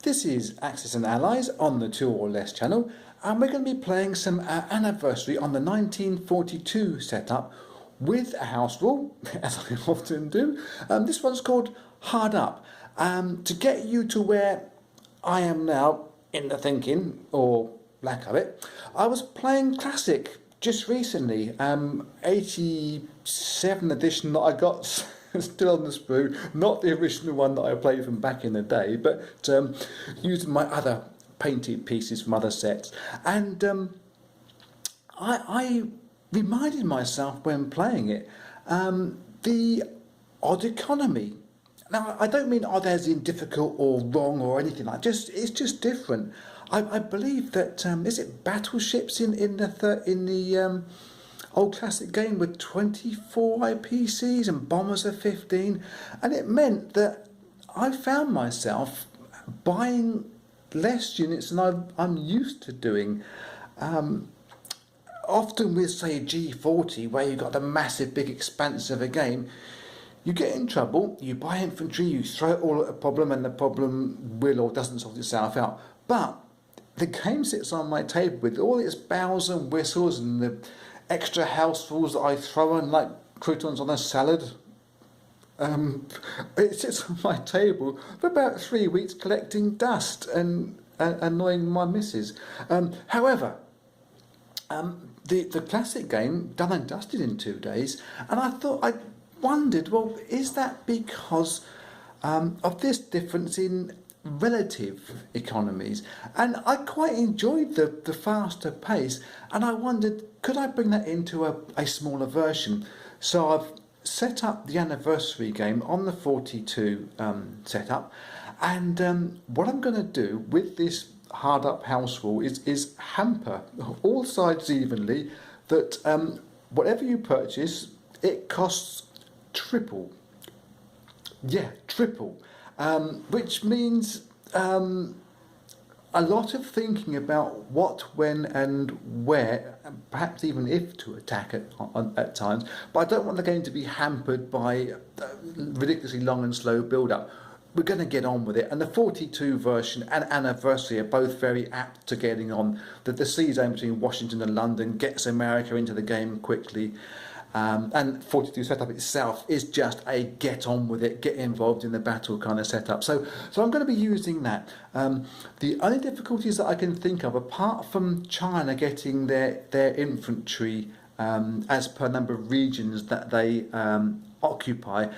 This is Axis and Allies on the Two or Less channel, and we're going to be playing some anniversary on the 1942 setup with a house rule, as I often do. This one's called Hard Up. To get you to where I am now in the thinking, or lack of it, I was playing Classic just recently, 87 edition that I got still on the sprue, not the original one that I played from back in the day, but using my other painted pieces from other sets. And I reminded myself when playing it, the odd economy. Now, I don't mean odd as in difficult or wrong or anything like that. It's just different. I believe that is it battleships in the old Classic game with 24 IPCs and bombers of 15, and it meant that I found myself buying less units than I'm used to doing. Often with, say, G40, where you've got the massive big expanse of a game, you get in trouble, you buy infantry, you throw it all at a problem, and the problem will or doesn't sort itself out. But the game sits on my table with all its bells and whistles and the extra house rules that I throw in like croutons on a salad. It sits on my table for about 3 weeks collecting dust and annoying my missus. However, the Classic game done and dusted in 2 days, and I wondered, well, is that because of this difference in relative economies? And I quite enjoyed the faster pace, and I wondered, could I bring that into a smaller version? So I've set up the anniversary game on the 42 setup, and what I'm going to do with this hard up house rule is hamper all sides evenly, that whatever you purchase, it costs triple. Yeah, triple. Which means a lot of thinking about what, when and where, and perhaps even if to attack at times. But I don't want the game to be hampered by ridiculously long and slow build-up. We're going to get on with it, and the 42 version and anniversary are both very apt to getting on. The sea zone between Washington and London gets America into the game quickly. And 42 setup itself is just a get on with it, get involved in the battle kind of setup. So I'm going to be using that. The only difficulties that I can think of, apart from China getting their infantry as per number of regions that they occupy,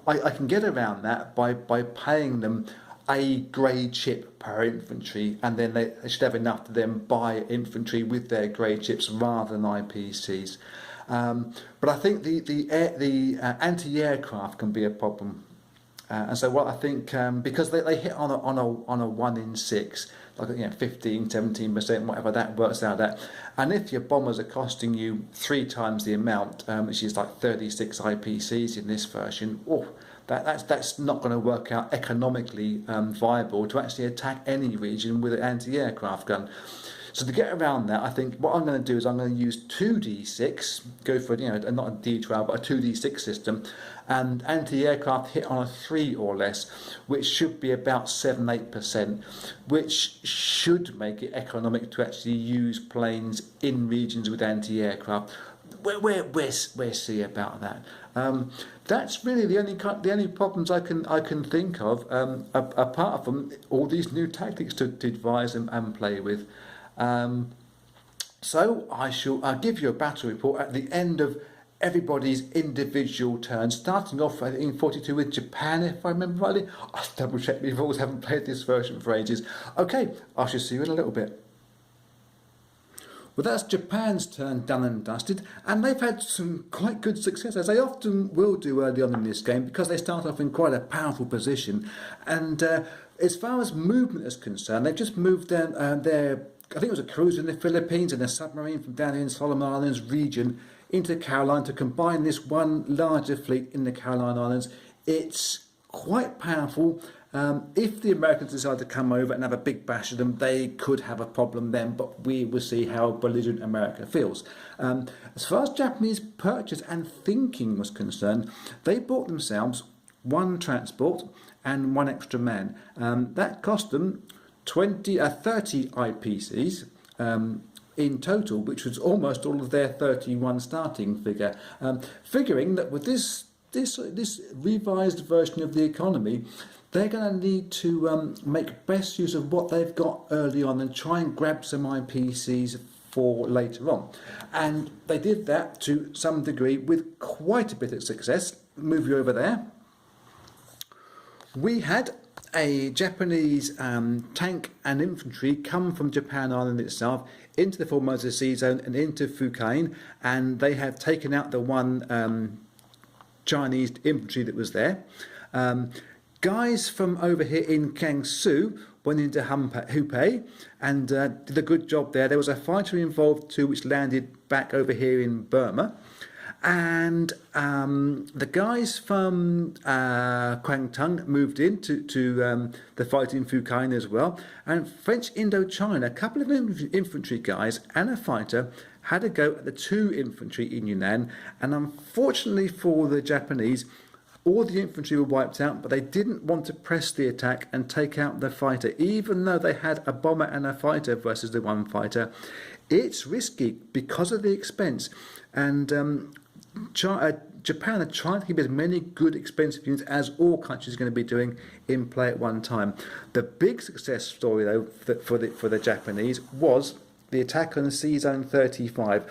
I can get around that by paying them a grade ship per infantry, and then they should have enough to then buy infantry with their grade ships rather than IPCs. But I think the anti-aircraft can be a problem, and so what I think, because they hit on a 1 in 6, like 15, 17%, whatever that works out at, and if your bombers are costing you 3 times the amount, which is like 36 IPCs in this version, that's not going to work out economically viable to actually attack any region with an anti-aircraft gun. So to get around that, I think what I'm going to do is I'm going to use 2d6, go for not a d12 but a 2d6 system, and anti-aircraft hit on a 3 or less, which should be about 7-8%, which should make it economic to actually use planes in regions with anti-aircraft. We'll see about that. That's really the only problems I can think of, apart from all these new tactics to devise and play with. So I'll give you a battle report at the end of everybody's individual turns, starting off in 42 with Japan, if I remember rightly. I'll double check the rules, haven't played this version for ages. Okay, I shall see you in a little bit. Well, that's Japan's turn done and dusted, and they've had some quite good success, as they often will do early on in this game, because they start off in quite a powerful position. And as far as movement is concerned, they've just moved their I think it was a cruiser in the Philippines and a submarine from down here in Solomon Islands region into the Caroline to combine this one larger fleet in the Caroline Islands. It's quite powerful. If the Americans decide to come over and have a big bash of them, they could have a problem then, but we will see how belligerent America feels. As far as Japanese purchase and thinking was concerned, they bought themselves 1 transport and 1 extra man. That cost them 30 IPCs in total, which was almost all of their 31 starting figure. Figuring that with this revised version of the economy, they're going to need to make best use of what they've got early on and try and grab some IPCs for later on. And they did that to some degree with quite a bit of success. Move you over there. We had a Japanese tank and infantry come from Japan Island itself into the Formosa Sea Zone and into Fukien, and they have taken out the one Chinese infantry that was there. Guys from over here in Kangsu went into Hupei and did a good job there. There was a fighter involved too, which landed back over here in Burma. And the guys from Kwangtung moved in to the fight in Fukien as well. And French Indochina, a couple of infantry guys and a fighter had a go at the 2 infantry in Yunnan. And unfortunately for the Japanese, all the infantry were wiped out, but they didn't want to press the attack and take out the fighter, even though they had a bomber and a fighter versus the 1 fighter. It's risky because of the expense. And Japan are trying to keep as many good expensive units as all countries are going to be doing in play at one time. The big success story, though, for the Japanese was the attack on Sea Zone 35.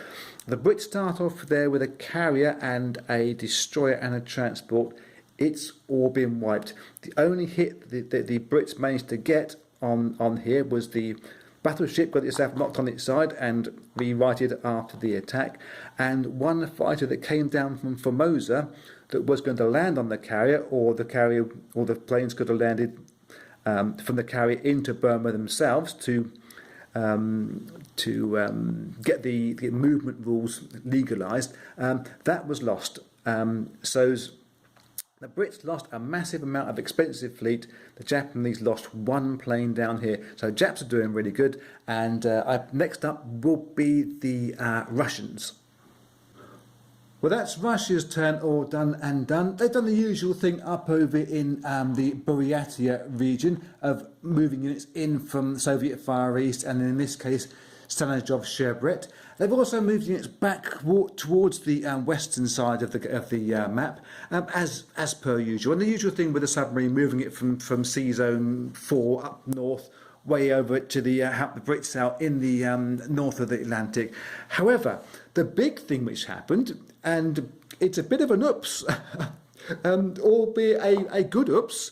The Brits start off there with a carrier and a destroyer and a transport. It's all been wiped. The only hit that the Brits managed to get on here was the battleship got itself knocked on its side and rerighted after the attack, and 1 fighter that came down from Formosa that was going to land on the carrier, or the planes could have landed from the carrier into Burma themselves to get the movement rules legalised. That was lost. So the Brits lost a massive amount of expensive fleet. The Japanese lost 1 plane down here. So Japs are doing really good. And next up will be the Russians. Well, that's Russia's turn, all done and done. They've done the usual thing up over in the Buryatia region of moving units in from the Soviet Far East, and in this case, Stanozhov Sherbet. They've also moved units back towards the western side of the map, as per usual. And the usual thing with a submarine, moving it from Sea Zone 4 up north, way over to the Brits out in the north of the Atlantic. However, the big thing which happened, and it's a bit of an oops, albeit a good oops,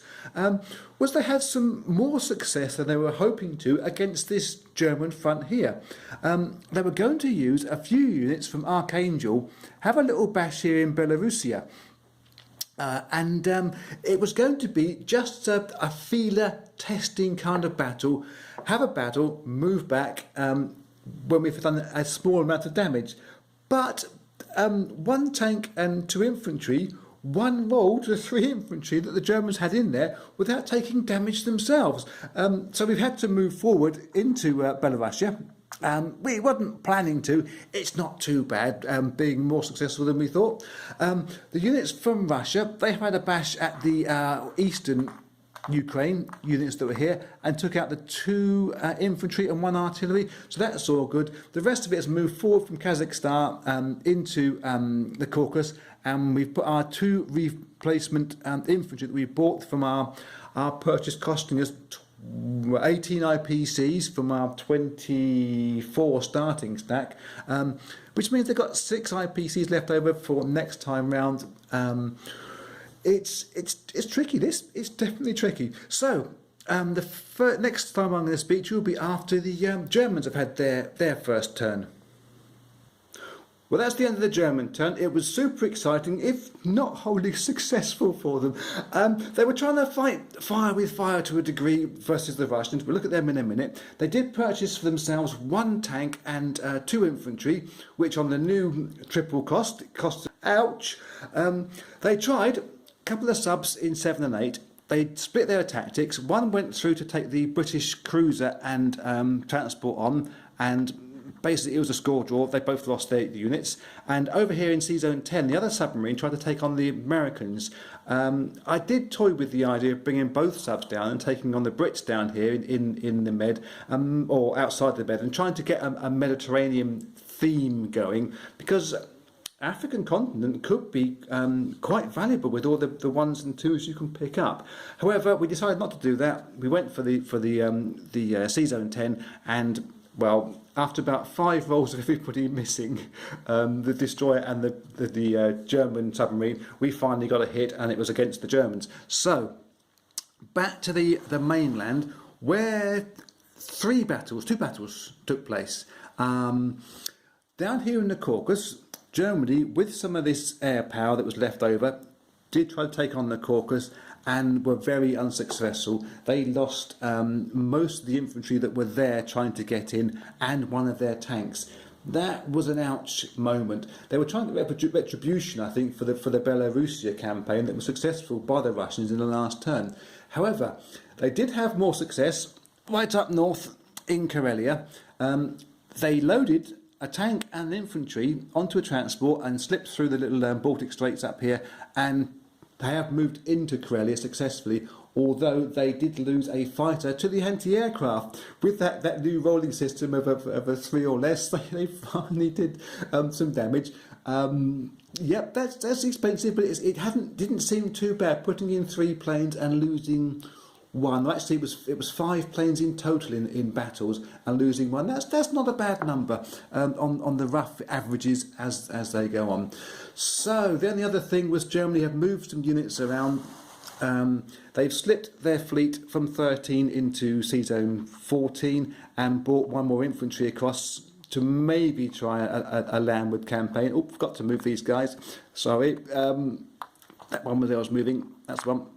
was they had some more success than they were hoping to against this German front here. They were going to use a few units from Archangel, have a little bash here in Belarusia. And it was going to be just a feeler testing kind of battle. Have a battle, move back when we've done a small amount of damage. But 1 tank and 2 infantry, 1 roll to 3 infantry that the Germans had in there without taking damage themselves. So we've had to move forward into Belarusia. We wasn't planning to. It's not too bad, being more successful than we thought. The units from Russia, they had a bash at the eastern Ukraine units that were here and took out the 2 infantry and 1 artillery, so that's all good. The rest of it has moved forward from Kazakhstan into the Caucasus, and we've put our 2 replacement infantry that we bought from our purchase, costing us 18 IPCs from our 24 starting stack, which means they've got 6 IPCs left over for next time round. It's tricky. It's definitely tricky. So the next time I'm going to speak to you will be after the Germans have had their first turn. Well, that's the end of the German turn. It was super exciting, if not wholly successful for them. They were trying to fight fire with fire to a degree versus the Russians. We'll look at them in a minute. They did purchase for themselves 1 tank and 2 infantry, which on the new triple cost, ouch. They tried a couple of subs in 7 and 8. They split their tactics. 1 went through to take the British cruiser and transport on and basically it was a score draw. They both lost their units. And over here in Sea Zone 10, the other submarine tried to take on the Americans. I did toy with the idea of bringing both subs down and taking on the Brits down here in the Med, or outside the Med, and trying to get a Mediterranean theme going, because African continent could be quite valuable with all the ones and twos you can pick up. However, we decided not to do that. We went for the Sea Zone 10, and well, after about 5 rolls of everybody missing, the destroyer and the German submarine, we finally got a hit, and it was against the Germans. So back to the mainland, where two battles took place. Down here in the Caucasus, Germany, with some of this air power that was left over, did try to take on the Caucasus and were very unsuccessful. They lost most of the infantry that were there trying to get in, and one of their tanks. That was an ouch moment. They were trying to get retribution, I think, for the Belarusia campaign that was successful by the Russians in the last turn. However, they did have more success right up north in Karelia. They loaded a tank and infantry onto a transport and slipped through the little Baltic Straits up here, and they have moved into Karelia successfully, although they did lose a fighter to the anti-aircraft. With that new rolling system of a 3 or less, they finally did some damage. Yep, that's expensive, but it didn't seem too bad, putting in 3 planes and losing 1. Actually, it was 5 planes in total in battles, and losing 1. That's not a bad number on the rough averages as they go on. So the only other thing was Germany have moved some units around. They've slipped their fleet from 13 into Sea Zone 14 and brought 1 more infantry across to maybe try a landward campaign. Oh, forgot to move these guys. Sorry. That one was moving. That's the one.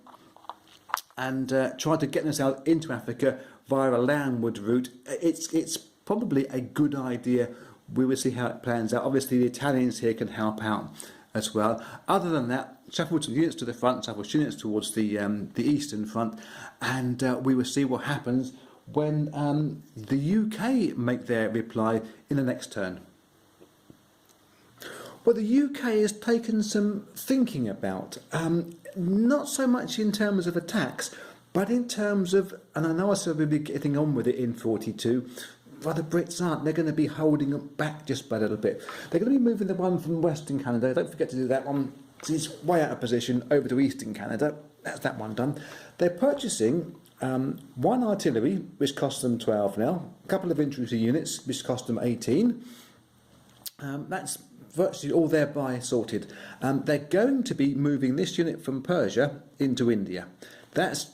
And tried to get themselves into Africa via a landward route. It's probably a good idea. We will see how it plans out. Obviously, the Italians here can help out as well. Other than that, shuffled some units to the front, shuffled units towards the eastern front, and we will see what happens when the UK make their reply in the next turn. Well, the UK has taken some thinking about, not so much in terms of attacks, but in terms of, and I know I said we'll be getting on with it in 42, but the Brits aren't. They're going to be holding them back just by a little bit. They're going to be moving the one from Western Canada, don't forget to do that one, because it's way out of position, over to Eastern Canada. That's that one done. They're purchasing 1 artillery, which costs them 12 now, a couple of infantry units, which cost them 18. That's virtually all thereby sorted. They're going to be moving this unit from Persia into India. That's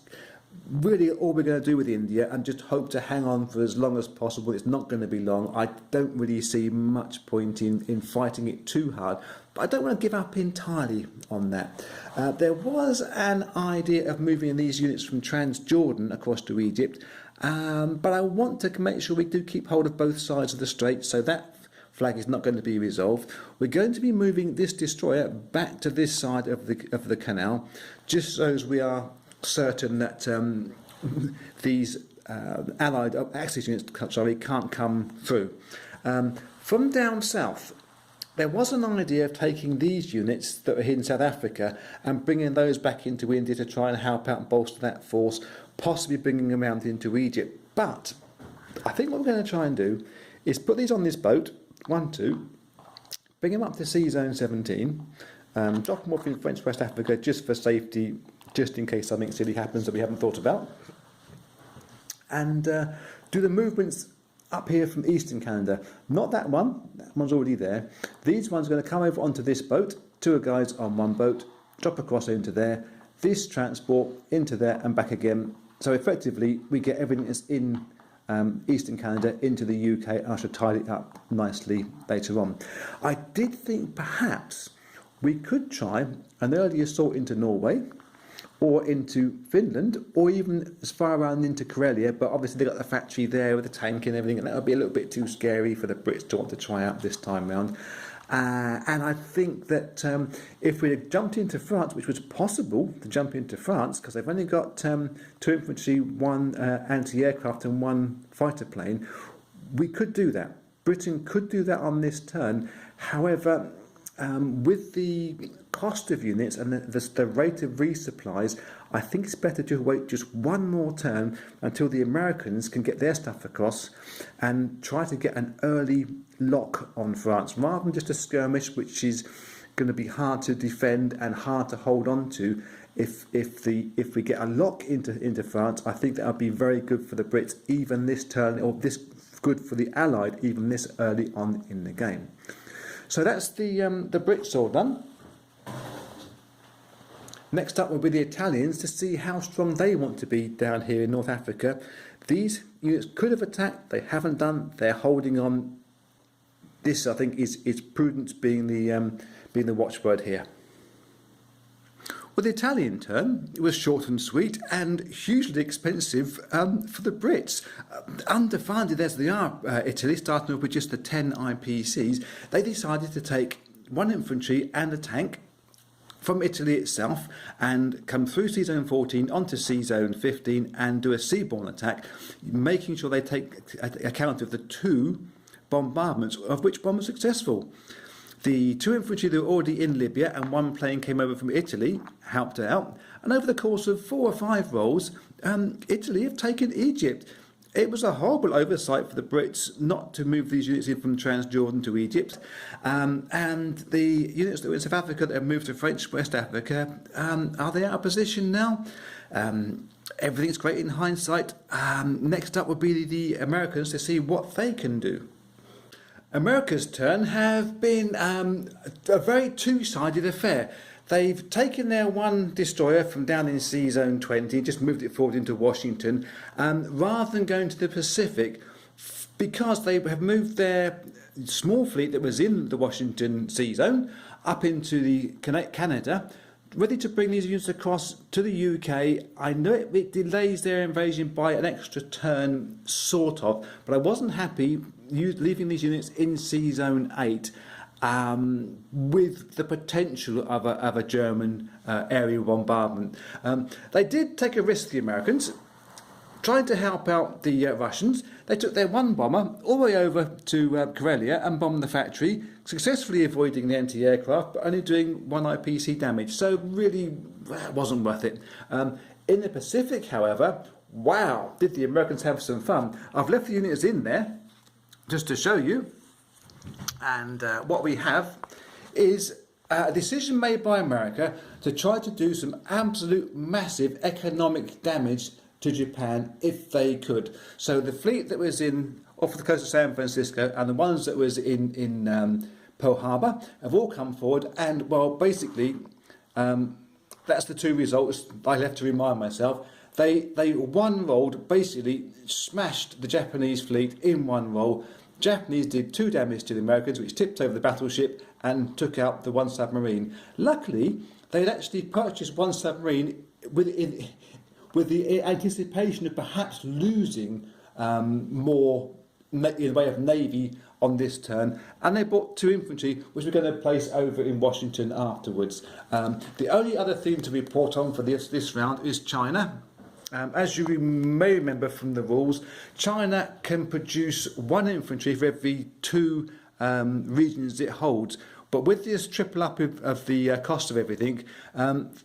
really all we're going to do with India, and just hope to hang on for as long as possible. It's not going to be long. I don't really see much point in fighting it too hard, but I don't want to give up entirely on that. There was an idea of moving these units from Transjordan across to Egypt, but I want to make sure we do keep hold of both sides of the strait, so that flag is not going to be resolved. We're going to be moving this destroyer back to this side of the canal, just so as we are certain that these Allied Axis units can't come through. From down south, there was an idea of taking these units that were here in South Africa and bringing those back into India to try and help out and bolster that force, possibly bringing them around into Egypt. But I think what we're going to try and do is put these on this boat, 1, 2, bring them up to Sea Zone 17, drop them off in French West Africa just for safety, just in case something silly happens that we haven't thought about, and do the movements up here from Eastern Canada. Not that one's already there. These ones are going to come over onto this boat, 2 guys on 1 boat, drop across into there, this transport into there and back again. So effectively we get everything that's in Eastern Canada into the UK, and I should tidy it up nicely later on. I did think perhaps we could try an early assault into Norway, or into Finland, or even as far around into Karelia, but obviously they've got the factory there with the tank and everything, and that would be a little bit too scary for the Brits to want to try out this time round. And I think that if we had jumped into France, which was possible to jump into France, because they've only got 2 infantry, 1 anti-aircraft and 1 fighter plane, we could do that. Britain could do that on this turn. However, with the cost of units and the rate of resupplies, I think it's better to wait just one more turn until the Americans can get their stuff across and try to get an early lock on France, rather than just a skirmish which is going to be hard to defend and hard to hold on to. If we get a lock into France, I think that would be very good for the Brits even this turn, or this good for the Allied even this early on in the game. So that's the Brits all done. Next up will be the Italians, to see how strong they want to be down here in North Africa. These units could have attacked, they haven't done, they're holding on. This, I think, is prudence being the watchword here. Well, the Italian turn was short and sweet and hugely expensive for the Brits. Underfunded as they are, Italy, starting off with just the 10 IPCs, they decided to take one infantry and a tank from Italy itself and come through Sea Zone 14 onto Sea Zone 15 and do a seaborne attack, making sure they take account of the 2 bombardments, of which one was successful. The 2 infantry that were already in Libya and 1 plane came over from Italy helped out, and over the course of 4 or 5 rolls, Italy have taken Egypt. It was a horrible oversight for the Brits not to move these units in from Transjordan to Egypt, and the units that were in South Africa that have moved to French West Africa, are they out of position now? Everything's great in hindsight. Next up would be the Americans to see what they can do. America's turn have been a very two-sided affair. They've taken their 1 destroyer from down in Sea Zone 20, just moved it forward into Washington, rather than going to the Pacific, because they have moved their small fleet that was in the Washington Sea Zone up into the Canada, ready to bring these units across to the UK. I know it delays their invasion by an extra turn, sort of, but I wasn't happy leaving these units in Sea Zone 8 with the potential of a German aerial bombardment. They did take a risk, the Americans, trying to help out the Russians. They took their 1 bomber all the way over to Karelia and bombed the factory, successfully avoiding the anti-aircraft, but only doing 1 IPC damage. So really, it wasn't worth it. In the Pacific, however, wow, did the Americans have some fun. I've left the units in there just to show you. And what we have is a decision made by America to try to do some absolute massive economic damage to Japan if they could. So the fleet that was off the coast of San Francisco and the ones that was in Pearl Harbor have all come forward, and well, basically that's the 2 results I left to remind myself. They 1 rolled, basically smashed the Japanese fleet in 1 roll. Japanese did 2 damage to the Americans, which tipped over the battleship and took out the 1 submarine. Luckily, they had actually purchased 1 submarine with the anticipation of perhaps losing more in the way of navy on this turn, and they bought 2 infantry, which we're going to place over in Washington afterwards. The only other thing to report on for this round is China. As you may remember from the rules, China can produce 1 infantry for every 2 regions it holds. But with this triple up of the cost of everything,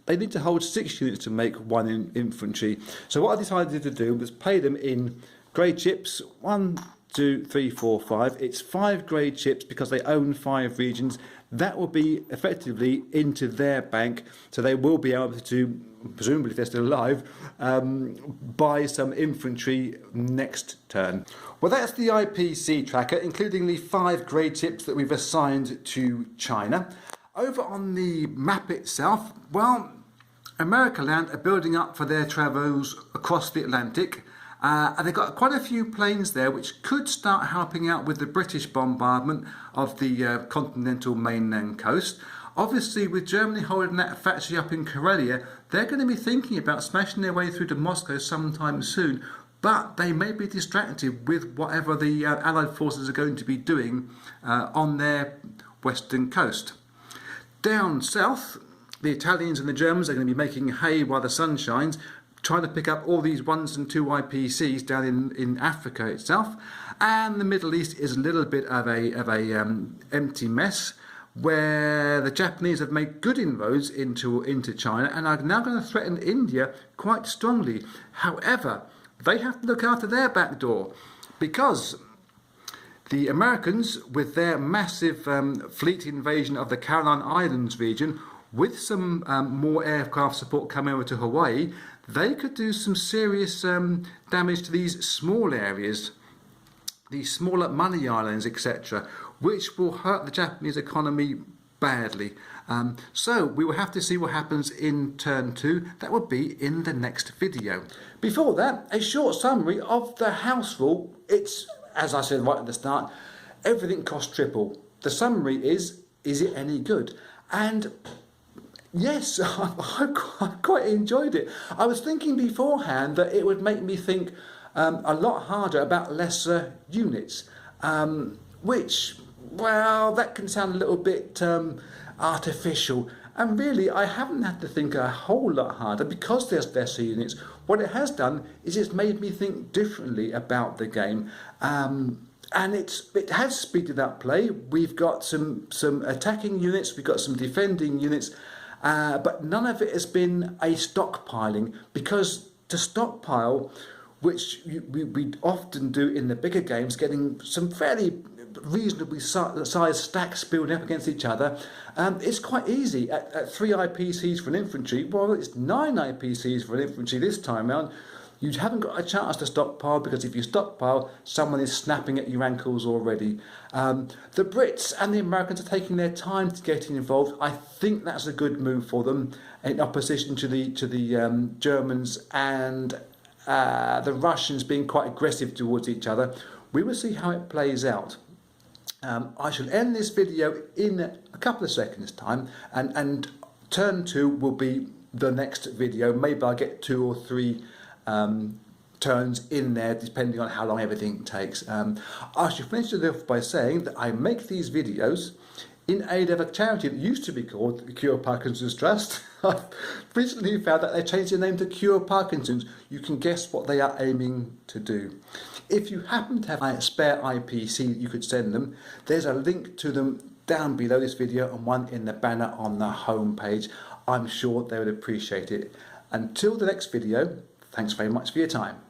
they need to hold 6 units to make 1 infantry. So what I decided to do was pay them in grade chips, 1, 2, 3, 4, 5. It's 5 grade chips because they own 5 regions. That will be effectively into their bank, so they will be able to, presumably if they're still alive, buy some infantry next turn. Well, that's the IPC tracker, including the 5 grade chips that we've assigned to China. Over on the map itself, well, America Land are building up for their travels across the Atlantic. And they've got quite a few planes there which could start helping out with the British bombardment of the continental mainland coast. Obviously, with Germany holding that factory up in Karelia, they're going to be thinking about smashing their way through to Moscow sometime soon. But they may be distracted with whatever the Allied forces are going to be doing on their western coast. Down south, the Italians and the Germans are going to be making hay while the sun shines, trying to pick up all these 1s and 2 IPCs down in Africa itself, and the Middle East is a little bit of a empty mess, where the Japanese have made good inroads into China and are now going to threaten India quite strongly. However, they have to look after their back door, because the Americans, with their massive fleet invasion of the Caroline Islands region, with some more aircraft support coming over to Hawaii, they could do some serious damage to these small areas, these smaller money islands, etc., which will hurt the Japanese economy badly. So we will have to see what happens in turn 2. That will be in the next video. Before that, a short summary of the house rule. It's, as I said right at the start, everything costs triple. The summary is it any good? And yes, I quite enjoyed it. I was thinking beforehand that it would make me think a lot harder about lesser units, which, well, that can sound a little bit artificial. And really, I haven't had to think a whole lot harder because there's lesser units. What it has done is it's made me think differently about the game. And it has speeded up play. We've got some attacking units, we've got some defending units, but none of it has been a stockpiling, because to stockpile, which we often do in the bigger games, getting some fairly reasonably sized stacks building up against each other, it's quite easy. At 3 IPCs for an infantry, well, it's 9 IPCs for an infantry this time round. You haven't got a chance to stockpile, because if you stockpile, someone is snapping at your ankles already. The Brits and the Americans are taking their time to get involved. I think that's a good move for them, in opposition to the Germans and the Russians being quite aggressive towards each other. We will see how it plays out. I shall end this video in a couple of seconds' time, and turn 2 will be the next video. Maybe I'll get 2 or 3 turns in there, depending on how long everything takes. I should finish it off by saying that I make these videos in aid of a charity that used to be called the Cure Parkinson's Trust. I've recently found that they changed their name to Cure Parkinson's. You can guess what they are aiming to do. If you happen to have a spare IPC that you could send them, there's a link to them down below this video and one in the banner on the home page. I'm sure they would appreciate it. Until the next video, thanks very much for your time.